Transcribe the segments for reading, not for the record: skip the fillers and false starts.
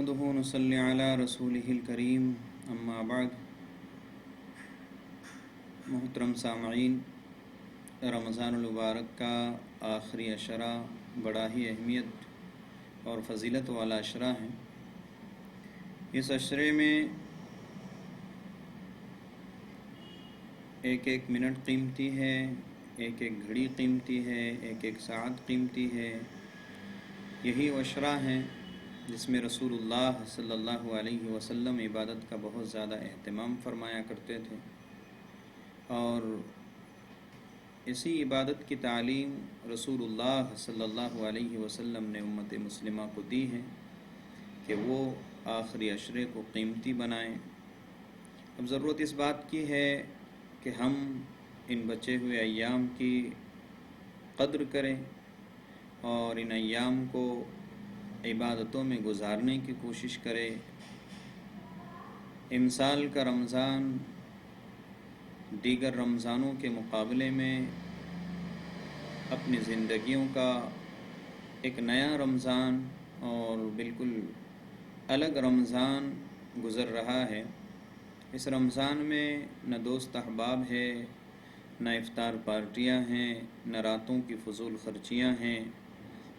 نحمده ونصلي على رسوله الكريم اما بعد۔ محترم سامعین، رمضان المبارک کا آخری عشرہ بڑا ہی اہمیت اور فضیلت والا عشرہ ہے۔ اس عشرے میں ایک ایک منٹ قیمتی ہے، ایک ایک گھڑی قیمتی ہے، ایک ایک ساعت قیمتی ہے۔ یہی عشرہ ہیں جس میں رسول اللہ صلی اللہ علیہ وسلم عبادت کا بہت زیادہ اہتمام فرمایا کرتے تھے، اور اسی عبادت کی تعلیم رسول اللہ صلی اللہ علیہ وسلم نے امت مسلمہ کو دی ہے کہ وہ آخری عشرے کو قیمتی بنائیں۔ اب ضرورت اس بات کی ہے کہ ہم ان بچے ہوئے ایام کی قدر کریں اور ان ایام کو عبادتوں میں گزارنے کی کوشش کریں۔ امسال کا رمضان دیگر رمضانوں کے مقابلے میں اپنی زندگیوں کا ایک نیا رمضان اور بالکل الگ رمضان گزر رہا ہے۔ اس رمضان میں نہ دوست احباب ہے، نہ افطار پارٹیاں ہیں، نہ راتوں کی فضول خرچیاں ہیں۔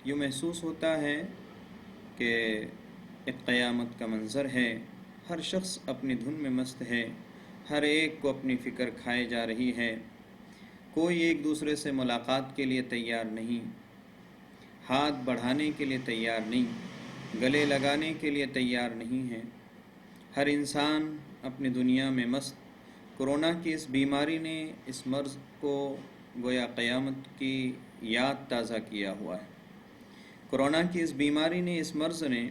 یوں محسوس ہوتا ہے کہ ایک قیامت کا منظر ہے، ہر شخص اپنی دھن میں مست ہے، ہر ایک کو اپنی فکر کھائے جا رہی ہے، کوئی ایک دوسرے سے ملاقات کے لیے تیار نہیں، ہاتھ بڑھانے کے لیے تیار نہیں، گلے لگانے کے لیے تیار نہیں ہے۔ ہر انسان اپنی دنیا میں مست۔ کورونا کی اس بیماری نے اس مرض کو گویا قیامت کی یاد تازہ کیا ہوا ہے۔ کورونا کی اس بیماری نے، اس مرض نے،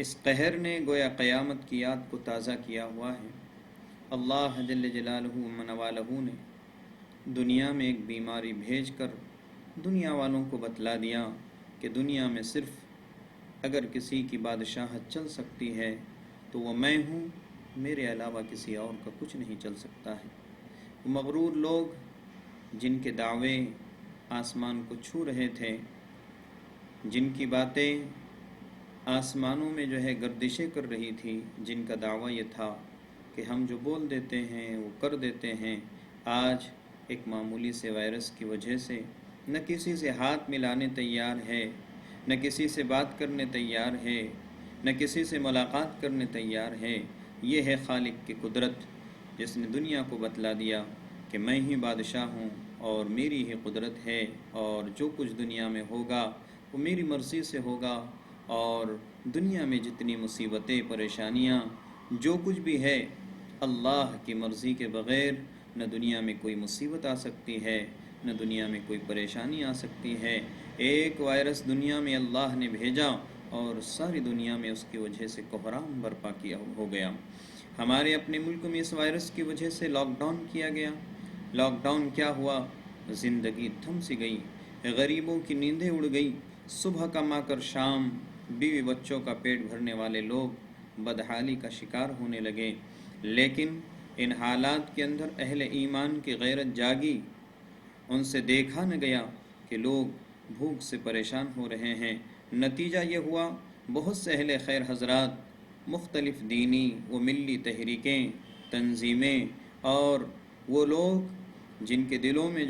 اس قہر نے گویا قیامت کی یاد کو تازہ کیا ہوا ہے۔ اللہ جل جلالہ من والہ نے دنیا میں ایک بیماری بھیج کر دنیا والوں کو بتلا دیا کہ دنیا میں صرف اگر کسی کی بادشاہت چل سکتی ہے تو وہ میں ہوں، میرے علاوہ کسی اور کا کچھ نہیں چل سکتا ہے۔ وہ مغرور لوگ جن کے دعوے آسمان کو چھو رہے تھے، جن کی باتیں آسمانوں میں گردشیں کر رہی تھی، جن کا دعویٰ یہ تھا کہ ہم جو بول دیتے ہیں وہ کر دیتے ہیں، آج ایک معمولی سے وائرس کی وجہ سے نہ کسی سے ہاتھ ملانے تیار ہے، نہ کسی سے بات کرنے تیار ہے، نہ کسی سے ملاقات کرنے تیار ہے۔ یہ ہے خالق کی قدرت، جس نے دنیا کو بتلا دیا کہ میں ہی بادشاہ ہوں اور میری ہی قدرت ہے، اور جو کچھ دنیا میں ہوگا وہ میری مرضی سے ہوگا، اور دنیا میں جتنی مصیبتیں، پریشانیاں، جو کچھ بھی ہے، اللہ کی مرضی کے بغیر نہ دنیا میں کوئی مصیبت آ سکتی ہے، نہ دنیا میں کوئی پریشانی آ سکتی ہے۔ ایک وائرس دنیا میں اللہ نے بھیجا اور ساری دنیا میں اس کی وجہ سے کوہرام برپا کیا ہو گیا۔ ہمارے اپنے ملک میں اس وائرس کی وجہ سے لاک ڈاؤن کیا گیا۔ لاک ڈاؤن کیا ہوا؟ زندگی تھم سی گئی، غریبوں کی نیندیں اڑ گئی، صبح کما کر شام بیوی بچوں کا پیٹ بھرنے والے لوگ بدحالی کا شکار ہونے لگے۔ لیکن ان حالات کے اندر اہل ایمان کی غیرت جاگی، ان سے دیکھا نہ گیا کہ لوگ بھوک سے پریشان ہو رہے ہیں۔ نتیجہ یہ ہوا، بہت سے اہل خیر حضرات، مختلف دینی و ملی تحریکیں، تنظیمیں، اور وہ لوگ جن کے دلوں میں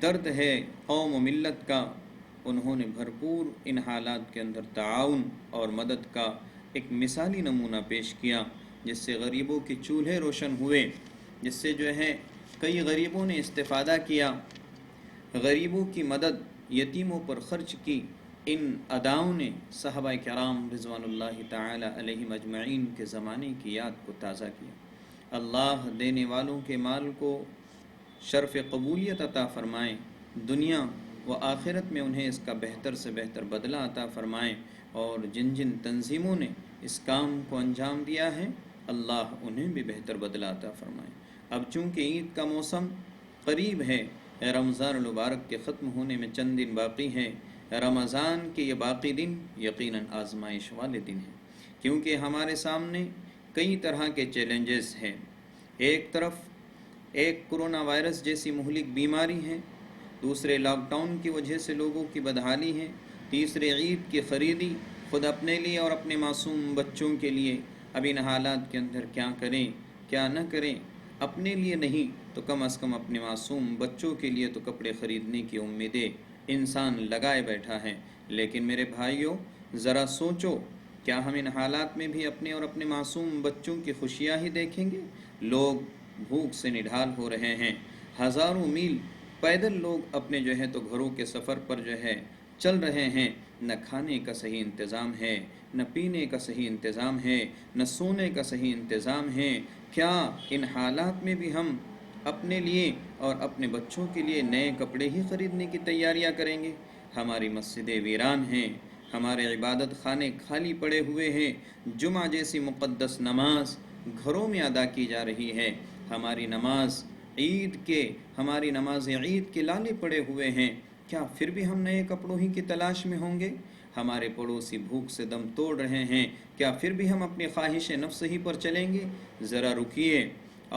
درد ہے قوم و ملت کا، انہوں نے بھرپور ان حالات کے اندر تعاون اور مدد کا ایک مثالی نمونہ پیش کیا، جس سے غریبوں کے چولہے روشن ہوئے، جس سے کئی غریبوں نے استفادہ کیا، غریبوں کی مدد، یتیموں پر خرچ کی۔ ان اداؤں نے صحابہ کرام رضوان اللہ تعالی علیہم اجمعین کے زمانے کی یاد کو تازہ کیا۔ اللہ دینے والوں کے مال کو شرف قبولیت عطا فرمائیں، دنیا و آخرت میں انہیں اس کا بہتر سے بہتر بدلہ عطا فرمائیں، اور جن جن تنظیموں نے اس کام کو انجام دیا ہے، اللہ انہیں بھی بہتر بدلہ عطا فرمائیں۔ اب چونکہ عید کا موسم قریب ہے، رمضان المبارک کے ختم ہونے میں چند دن باقی ہیں، رمضان کے یہ باقی دن یقیناً آزمائش والے دن ہیں، کیونکہ ہمارے سامنے کئی طرح کے چیلنجز ہیں۔ ایک طرف ایک کرونا وائرس جیسی مہلک بیماری ہے، دوسرے لاک ڈاؤن کی وجہ سے لوگوں کی بدحالی ہے، تیسرے عید کی خریدی خود اپنے لیے اور اپنے معصوم بچوں کے لیے۔ اب ان حالات کے اندر کیا کریں کیا نہ کریں؟ اپنے لیے نہیں تو کم از کم اپنے معصوم بچوں کے لیے تو کپڑے خریدنے کی امیدیں انسان لگائے بیٹھا ہے۔ لیکن میرے بھائیوں، ذرا سوچو، کیا ہم ان حالات میں بھی اپنے اور اپنے معصوم بچوں کی خوشیاں ہی دیکھیں گے؟ لوگ بھوک سے نڈھال ہو رہے ہیں، ہزاروں میل پیدل لوگ اپنے جو ہے تو گھروں کے سفر پر جو ہے چل رہے ہیں۔ نہ کھانے کا صحیح انتظام ہے، نہ پینے کا صحیح انتظام ہے، نہ سونے کا صحیح انتظام ہے۔ کیا ان حالات میں بھی ہم اپنے لیے اور اپنے بچوں کے لیے نئے کپڑے ہی خریدنے کی تیاریاں کریں گے؟ ہماری مسجدیں ویران ہیں، ہمارے عبادت خانے خالی پڑے ہوئے ہیں، جمعہ جیسی مقدس نماز گھروں میں ادا کی جا رہی ہے، ہماری نماز ہماری نماز عید کے لالے پڑے ہوئے ہیں۔ کیا پھر بھی ہم نئے کپڑوں ہی کی تلاش میں ہوں گے؟ ہمارے پڑوسی بھوک سے دم توڑ رہے ہیں، کیا پھر بھی ہم اپنی خواہش نفس ہی پر چلیں گے؟ ذرا رکیے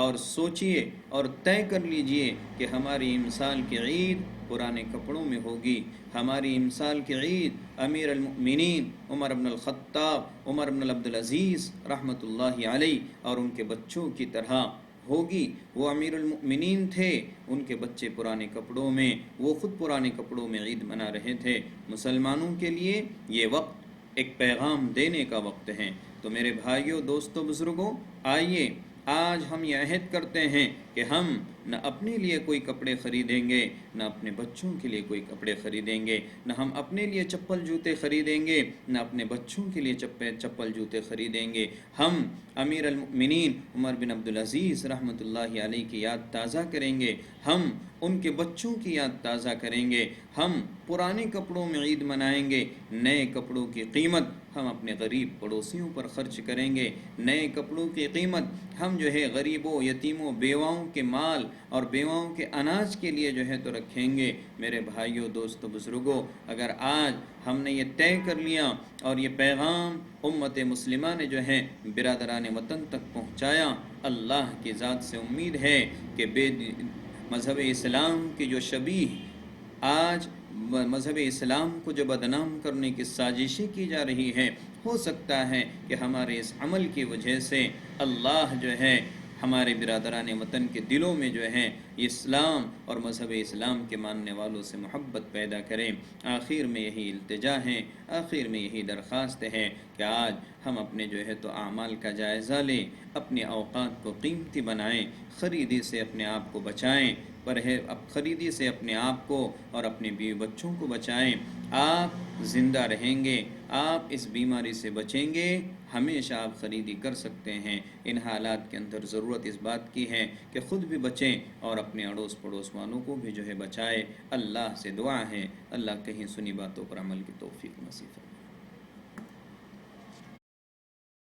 اور سوچئے اور طے کر لیجئے کہ ہماری امسال کی عید پرانے کپڑوں میں ہوگی، ہماری امسال کی عید امیر المؤمنین عمر بن الخطاب، عمر بن عبدالعزیز رحمۃ اللہ علیہ اور ان کے بچوں کی طرح ہوگی۔ وہ امیر المؤمنین تھے، ان کے بچے پرانے کپڑوں میں، وہ خود پرانے کپڑوں میں عید منا رہے تھے۔ مسلمانوں کے لیے یہ وقت ایک پیغام دینے کا وقت ہے۔ تو میرے بھائیوں، دوستوں، بزرگوں، آئیے آج ہم یہ عہد کرتے ہیں کہ ہم نہ اپنے لیے کوئی کپڑے خریدیں گے، نہ اپنے بچوں کے لیے کوئی کپڑے خریدیں گے، نہ ہم اپنے لیے چپل جوتے خریدیں گے، نہ اپنے بچوں کے لیے چپل جوتے خریدیں گے۔ ہم امیر المؤمنین عمر بن عبدالعزیز رحمۃ اللہ علیہ کی یاد تازہ کریں گے، ہم ان کے بچوں کی یاد تازہ کریں گے، ہم پرانے کپڑوں میں عید منائیں گے، نئے کپڑوں کی قیمت ہم اپنے غریب پڑوسیوں پر خرچ کریں گے، نئے کپڑوں کی قیمت ہم جو ہے غریبوں، یتیموں، بیواؤں کے مال اور بیواؤں کے اناج کے لیے جو ہے تو رکھیں گے۔ میرے بھائیوں، دوستوں، بزرگوں، اگر آج ہم نے یہ طے کر لیا اور یہ پیغام امت مسلمہ نے جو ہے برادران وطن تک پہنچایا، اللہ کی ذات سے امید ہے کہ مذہب اسلام کی جو شبیہ آج مذہب اسلام کو جو بدنام کرنے کی سازشیں کی جا رہی ہیں، ہو سکتا ہے کہ ہمارے اس عمل کی وجہ سے اللہ جو ہے ہمارے برادران وطن کے دلوں میں جو ہے اسلام اور مذہب اسلام کے ماننے والوں سے محبت پیدا کریں۔ آخر میں یہی التجا ہے، آخر میں یہی درخواست ہے کہ آج ہم اپنے جو ہے تو اعمال کا جائزہ لیں، اپنے اوقات کو قیمتی بنائیں، خریدی سے اپنے آپ کو بچائیں، خریدی سے اپنے آپ کو اور اپنے بیوی بچوں کو بچائیں۔ آپ زندہ رہیں گے، آپ اس بیماری سے بچیں گے، ہمیشہ آپ خریدی کر سکتے ہیں۔ ان حالات کے اندر ضرورت اس بات کی ہے کہ خود بھی بچیں اور اپنے اڑوس پڑوس والوں کو بھی جو ہے بچائے۔ اللہ سے دعا ہے اللہ کہیں سنی باتوں پر عمل کی توفیق نصیب فرمائے۔